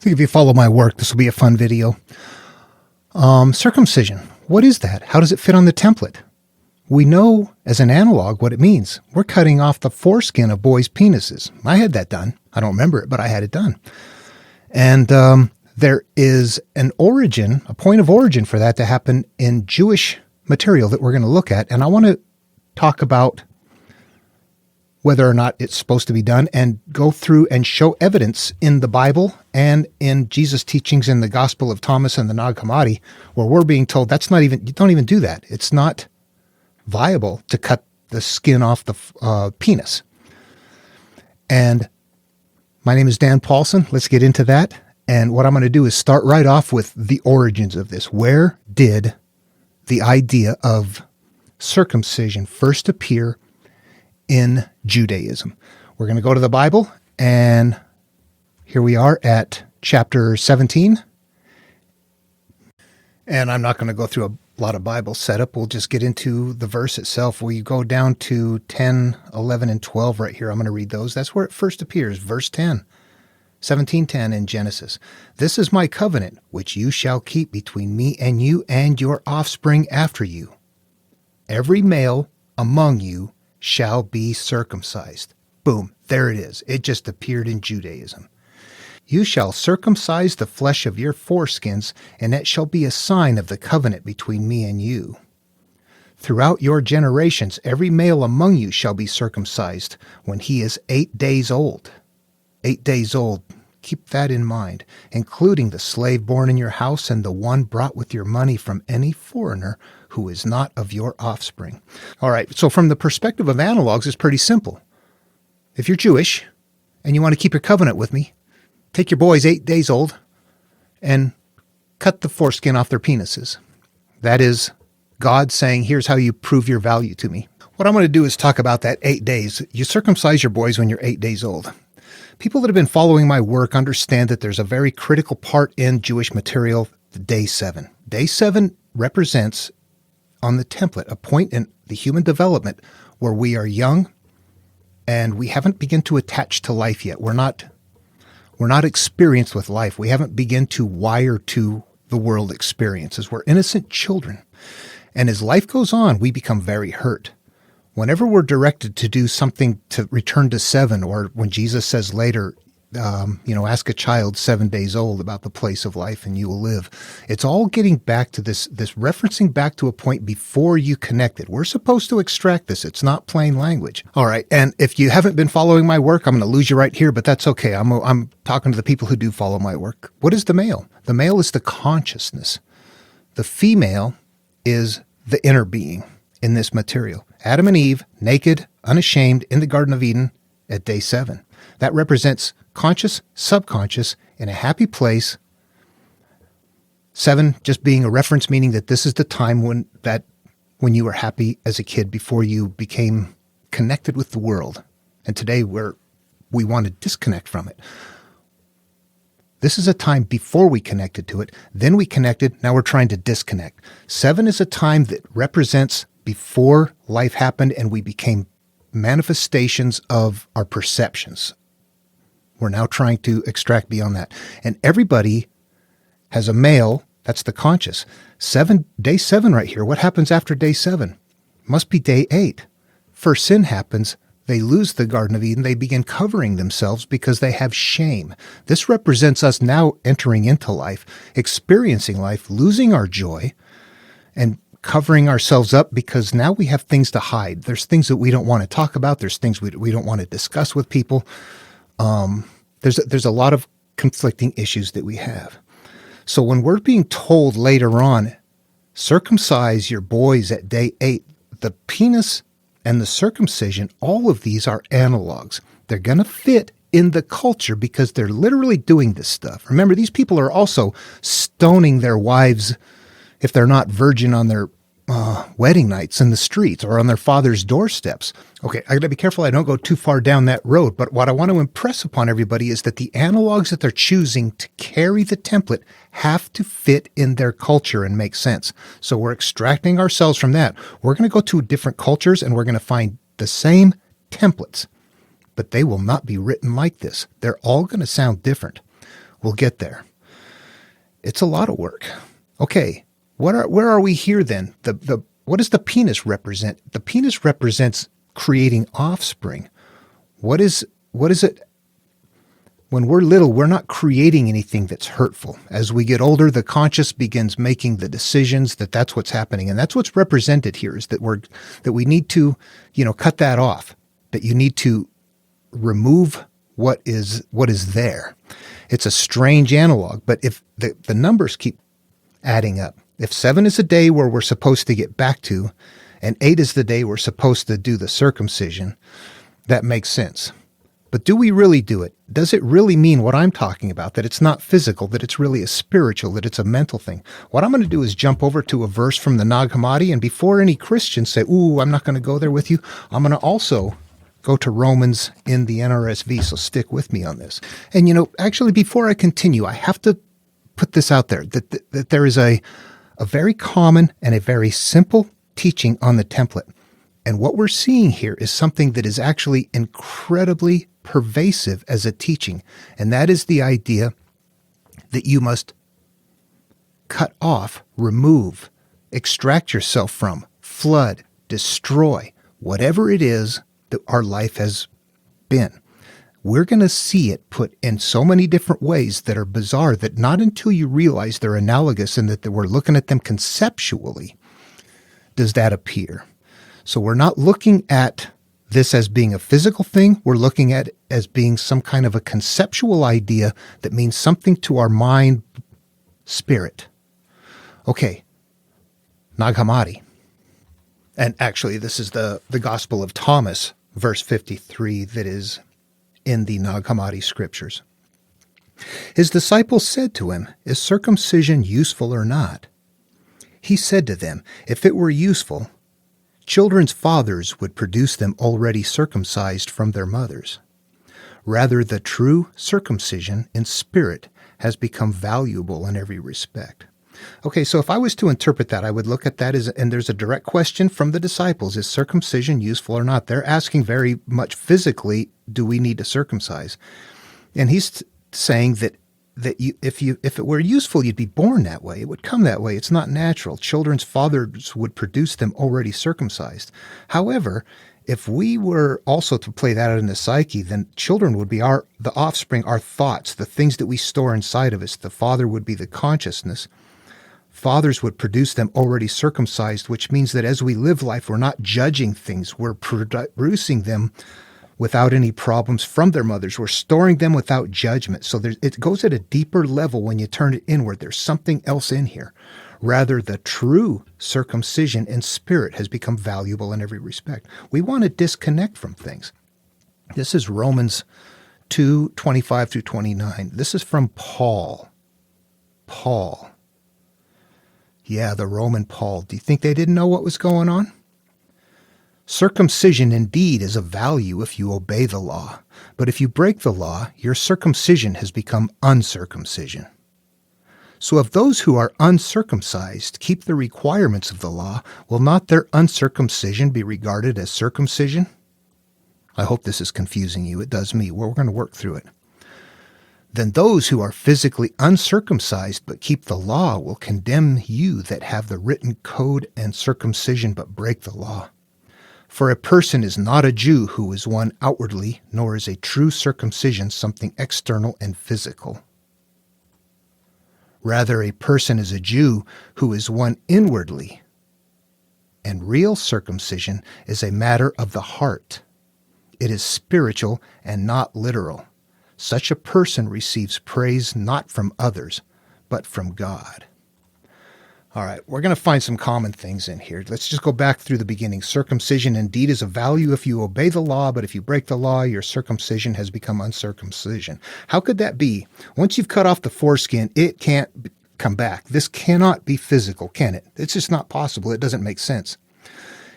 think if you follow my work, this will be a fun video. Circumcision. What is that? How does it fit on the template? We know as an analog what it means. We're cutting off the foreskin of boys' penises. I had that done. I don't remember it, but I had it done. And there is an origin, a point of origin for that to happen in Jewish material that we're going to look at. And I want to talk about whether or not it's supposed to be done and go through and show evidence in the Bible and in Jesus' teachings in the Gospel of Thomas and the Nag Hammadi, where we're being told that's not even, you don't even do that. It's not viable to cut the skin off the penis. And my name is Dan Paulson. Let's get into that. And what I'm going to do is start right off with the origins of this. Where did the idea of circumcision first appear in Judaism? We're going to go to the Bible, and here we are at chapter 17. And I'm not going to go through a lot of Bible setup. We'll just get into the verse itself. We go down to 10, 11, and 12 right here. I'm going to read those. That's where it first appears, verse 10. 17:10 in Genesis. This is my covenant, which you shall keep between me and you and your offspring after you. Every male among you shall be circumcised. Boom, there it is. It just appeared in Judaism. You shall circumcise the flesh of your foreskins, and it shall be a sign of the covenant between me and you. Throughout your generations, every male among you shall be circumcised when he is 8 days old. 8 days old. Keep that in mind, including the slave born in your house and the one brought with your money from any foreigner who is not of your offspring. All right, so from the perspective of analogs, it's pretty simple. If you're Jewish and you want to keep your covenant with me, take your boys 8 days old and cut the foreskin off their penises. That is God saying, here's how you prove your value to me. What I'm going to do is talk about that 8 days. You circumcise your boys when you're 8 days old. People that have been following my work understand that there's a very critical part in Jewish material, the day 7. Day 7 represents, on the template, a point in the human development where we are young and we haven't begun to attach to life yet. We're not experienced with life. We haven't begun to wire to the world experiences. We're innocent children. And as life goes on, we become very hurt. Whenever we're directed to do something to return to 7, or when Jesus says later, ask a child 7 days old about the place of life and you will live. It's all getting back to this referencing back to a point before you connected. We're supposed to extract this. It's not plain language. All right. And if you haven't been following my work, I'm going to lose you right here, but that's okay. I'm talking to the people who do follow my work. What is the male? The male is the consciousness. The female is the inner being in this material. Adam and Eve, naked, unashamed, in the Garden of Eden at day 7. That represents conscious, subconscious, in a happy place. 7 just being a reference, meaning that this is the time when you were happy as a kid before you became connected with the world. And today we want to disconnect from it. This is a time before we connected to it. Then we connected. Now we're trying to disconnect. 7 is a time that represents before life happened and we became manifestations of our perceptions. We're now trying to extract beyond that. And everybody has a male, that's the conscious. Day 7 right here. What happens after day 7? Must be day 8. First sin happens. They lose the Garden of Eden. They begin covering themselves because they have shame. This represents us now entering into life, experiencing life, losing our joy, and covering ourselves up because now we have things to hide. There's things that we don't want to talk about. There's things we don't want to discuss with people. There's a lot of conflicting issues that we have. So when we're being told later on, circumcise your boys at day 8, the penis and the circumcision, all of these are analogs. They're going to fit in the culture because they're literally doing this stuff. Remember, these people are also stoning their wives if they're not virgin on their wedding nights in the streets or on their father's doorsteps. Okay, I got to be careful I don't go too far down that road, but what I want to impress upon everybody is that the analogs that they're choosing to carry the template have to fit in their culture and make sense. So we're extracting ourselves from that. We're going to go to different cultures and we're going to find the same templates, but they will not be written like this. They're all going to sound different. We'll get there. It's a lot of work. Okay, where are we here then? What does the penis represent? The penis represents creating offspring. What is it? When we're little, we're not creating anything that's hurtful. As we get older, the conscious begins making the decisions that's what's happening. And that's what's represented here, is that we need to, cut that off, that you need to remove what is there. It's a strange analog, but if the numbers keep adding up, if 7 is a day where we're supposed to get back to, and 8 is the day we're supposed to do the circumcision, that makes sense. But do we really do it? Does it really mean what I'm talking about, that it's not physical, that it's really a spiritual, that it's a mental thing? What I'm going to do is jump over to a verse from the Nag Hammadi, and before any Christians say, ooh, I'm not going to go there with you, I'm going to also go to Romans in the NRSV, so stick with me on this. And actually, before I continue, I have to put this out there, that there is a very common and a very simple teaching on the template. And what we're seeing here is something that is actually incredibly pervasive as a teaching. And that is the idea that you must cut off, remove, extract yourself from, flood, destroy, whatever it is that our life has been. We're going to see it put in so many different ways that are bizarre, that not until you realize they're analogous and that we're looking at them conceptually does that appear. So we're not looking at this as being a physical thing. We're looking at it as being some kind of a conceptual idea that means something to our mind, spirit. Okay, Nag Hammadi. And actually, this is the Gospel of Thomas, verse 53, that is in the Nag Hammadi scriptures. His disciples said to him, "Is circumcision useful or not?" He said to them, "If it were useful, children's fathers would produce them already circumcised from their mothers. Rather, the true circumcision in spirit has become valuable in every respect." Okay, so if I was to interpret that, I would look at that as, and there's a direct question from the disciples, is circumcision useful or not? They're asking very much physically, do we need to circumcise? And he's saying that if it were useful, you'd be born that way. It would come that way. It's not natural. Children's fathers would produce them already circumcised. However, if we were also to play that out in the psyche, then children would be the offspring, our thoughts, the things that we store inside of us. The father would be the consciousness. Fathers would produce them already circumcised, which means that as we live life, we're not judging things. We're producing them without any problems from their mothers. We're storing them without judgment. So it goes at a deeper level when you turn it inward. There's something else in here. Rather, the true circumcision in spirit has become valuable in every respect. We want to disconnect from things. This is Romans 2:25 through 29. This is from Paul. Paul. Yeah, the Roman Paul. Do you think they didn't know what was going on? Circumcision indeed is of value if you obey the law, but if you break the law, your circumcision has become uncircumcision. So if those who are uncircumcised keep the requirements of the law, will not their uncircumcision be regarded as circumcision? I hope this is confusing you. It does me. Well, we're going to work through it. Then those who are physically uncircumcised but keep the law will condemn you that have the written code and circumcision but break the law. For a person is not a Jew who is one outwardly, nor is a true circumcision something external and physical. Rather, a person is a Jew who is one inwardly, and real circumcision is a matter of the heart. It is spiritual and not literal. Such a person receives praise not from others, but from God. All right, we're going to find some common things in here. Let's just go back through the beginning. Circumcision indeed is of value if you obey the law, but if you break the law, your circumcision has become uncircumcision. How could that be? Once you've cut off the foreskin, it can't come back. This cannot be physical, can it? It's just not possible. It doesn't make sense.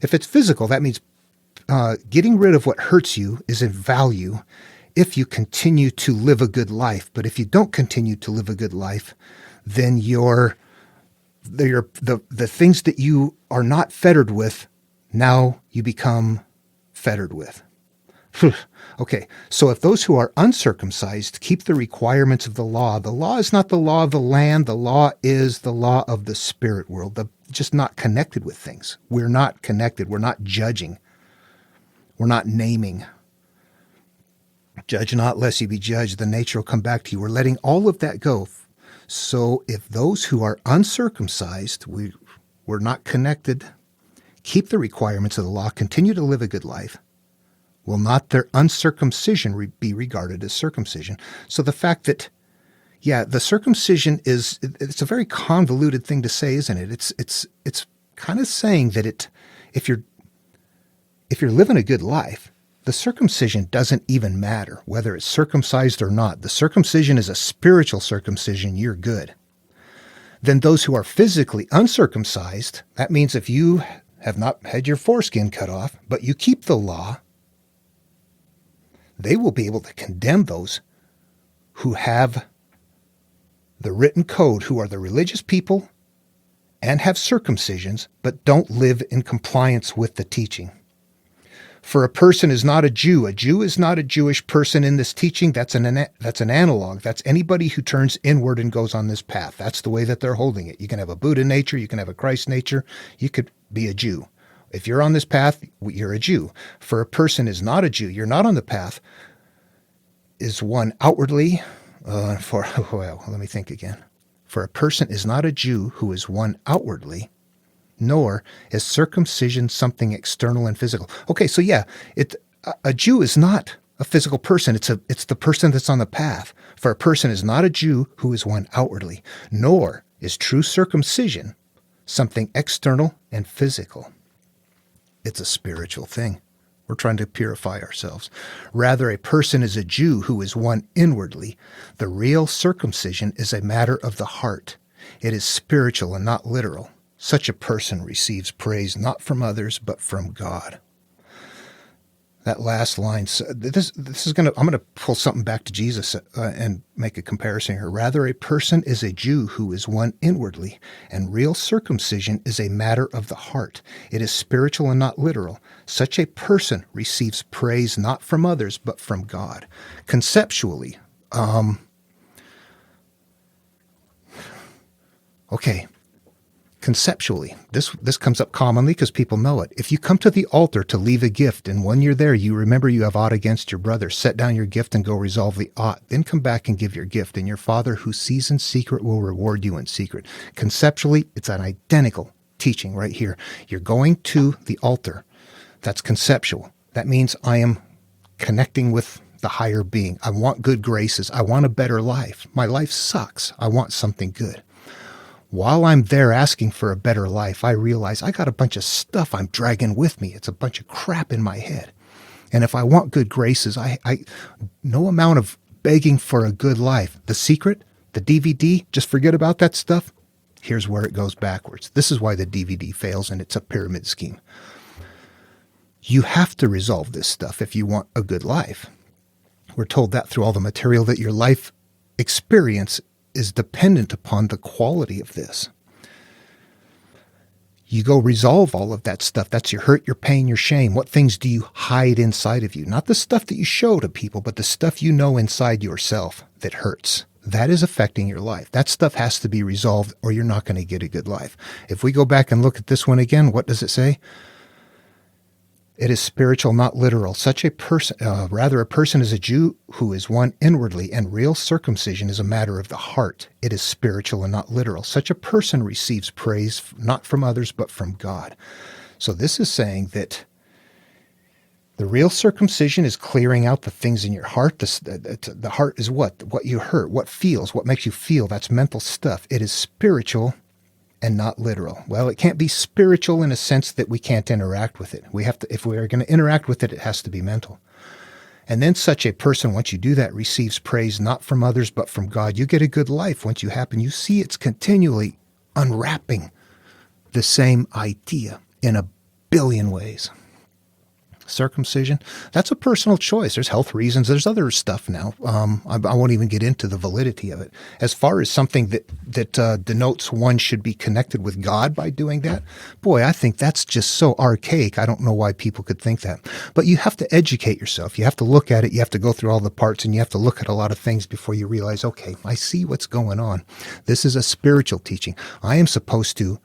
If it's physical, that means getting rid of what hurts you is in value if you continue to live a good life. But if you don't continue to live a good life, then the things that you are not fettered with, now you become fettered with. Okay, so if those who are uncircumcised keep the requirements of the law is not the law of the land, the law is the law of the spirit world, just not connected with things. We're not connected. We're not judging. We're not naming. Judge not lest you be judged. The nature will come back to you. We're letting all of that go. So if those who are uncircumcised, we're not connected, keep the requirements of the law, continue to live a good life, will not their uncircumcision be regarded as circumcision? So the fact that, the circumcision it's a very convoluted thing to say, isn't it? It's kind of saying that if you're living a good life, the circumcision doesn't even matter, whether it's circumcised or not. The circumcision is a spiritual circumcision, you're good. Then those who are physically uncircumcised, that means if you have not had your foreskin cut off, but you keep the law, they will be able to condemn those who have the written code, who are the religious people and have circumcisions, but don't live in compliance with the teaching. For a person is not a Jew. A Jew is not a Jewish person in this teaching. That's an analog. That's anybody who turns inward and goes on this path. That's the way that they're holding it. You can have a Buddha nature. You can have a Christ nature. You could be a Jew. If you're on this path, you're a Jew. For a person is not a Jew. You're not on the path. Is one outwardly, let me think again. For a person is not a Jew who is one outwardly, nor is circumcision something external and physical. Okay, so a Jew is not a physical person. It's the person that's on the path. For a person is not a Jew who is one outwardly, nor is true circumcision something external and physical. It's a spiritual thing. We're trying to purify ourselves. Rather, a person is a Jew who is one inwardly. The real circumcision is a matter of the heart. It is spiritual and not literal. Such a person receives praise not from others, but from God. That last line, I'm going to pull something back to Jesus and make a comparison here. Rather, a person is a Jew who is one inwardly, and real circumcision is a matter of the heart. It is spiritual and not literal. Such a person receives praise not from others, but from God. Conceptually, Conceptually, this comes up commonly because people know it. If you come to the altar to leave a gift, and when you're there, you remember you have aught against your brother, set down your gift and go resolve the aught. Then come back and give your gift, and your Father who sees in secret will reward you in secret. Conceptually, it's an identical teaching right here. You're going to the altar. That's conceptual. That means I am connecting with the higher being. I want good graces. I want a better life. My life sucks. I want something good. While I'm there asking for a better life, I realize I got a bunch of stuff I'm dragging with me. It's a bunch of crap in my head. And if I want good graces, I no amount of begging for a good life. The secret, the DVD, just forget about that stuff. Here's where it goes backwards. This is why the DVD fails, and it's a pyramid scheme. You have to resolve this stuff if you want a good life. We're told that through all the material, that your life experience is dependent upon the quality of this. You go resolve all of that stuff. That's your hurt, your pain, your shame. What things do you hide inside of you? Not the stuff that you show to people, but the stuff you know inside yourself that hurts. That is affecting your life. That stuff has to be resolved, or you're not going to get a good life. If we go back and look at this one again, what does it say? It is spiritual, not literal. Such a person, rather a person is a Jew who is one inwardly, and real circumcision is a matter of the heart. It is spiritual and not literal. Such a person receives praise not from others, but from God. So this is saying that the real circumcision is clearing out the things in your heart. The heart is what? What you hurt, what feels, what makes you feel. That's mental stuff. It is spiritual and not literal. Well, it can't be spiritual in a sense that we can't interact with it. We have to, if we are going to interact with it, it has to be mental. And then such a person, once you do that, receives praise not from others, but from God. You get a good life once you happen. You see it's continually unwrapping the same idea in a billion ways. circumcision. That's a personal choice. There's health reasons. There's other stuff now. I won't even get into the validity of it. As far as something that denotes one should be connected with God by doing that, boy, I think that's just so archaic. I don't know why people could think that. But you have to educate yourself. You have to look at it. You have to go through all the parts, and you have to look at a lot of things before you realize, okay, I see what's going on. This is a spiritual teaching. I am supposed to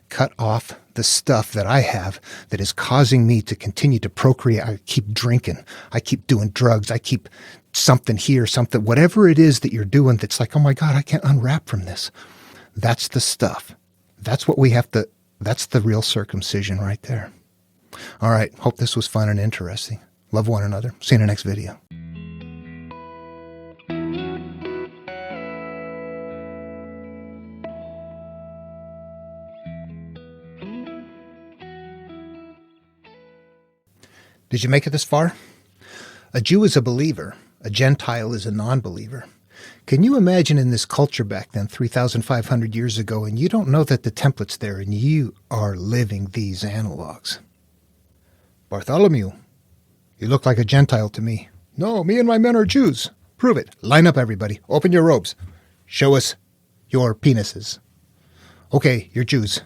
cut off the stuff that I have that is causing me to continue to procreate. I keep drinking. I keep doing drugs. I keep something here, something, whatever it is that you're doing that's like, oh my God, I can't unwrap from this. That's the stuff. That's what we have to, that's the real circumcision right there. All right. Hope this was fun and interesting. Love one another. See you in the next video. Did you make it this far? A Jew is a believer. A Gentile is a non-believer. Can you imagine in this culture back then, 3,500 years ago, and you don't know that the template's there, and you are living these analogs? Bartholomew, you look like a Gentile to me. No, me and my men are Jews. Prove it. Line up, everybody. Open your robes. Show us your penises. Okay, you're Jews.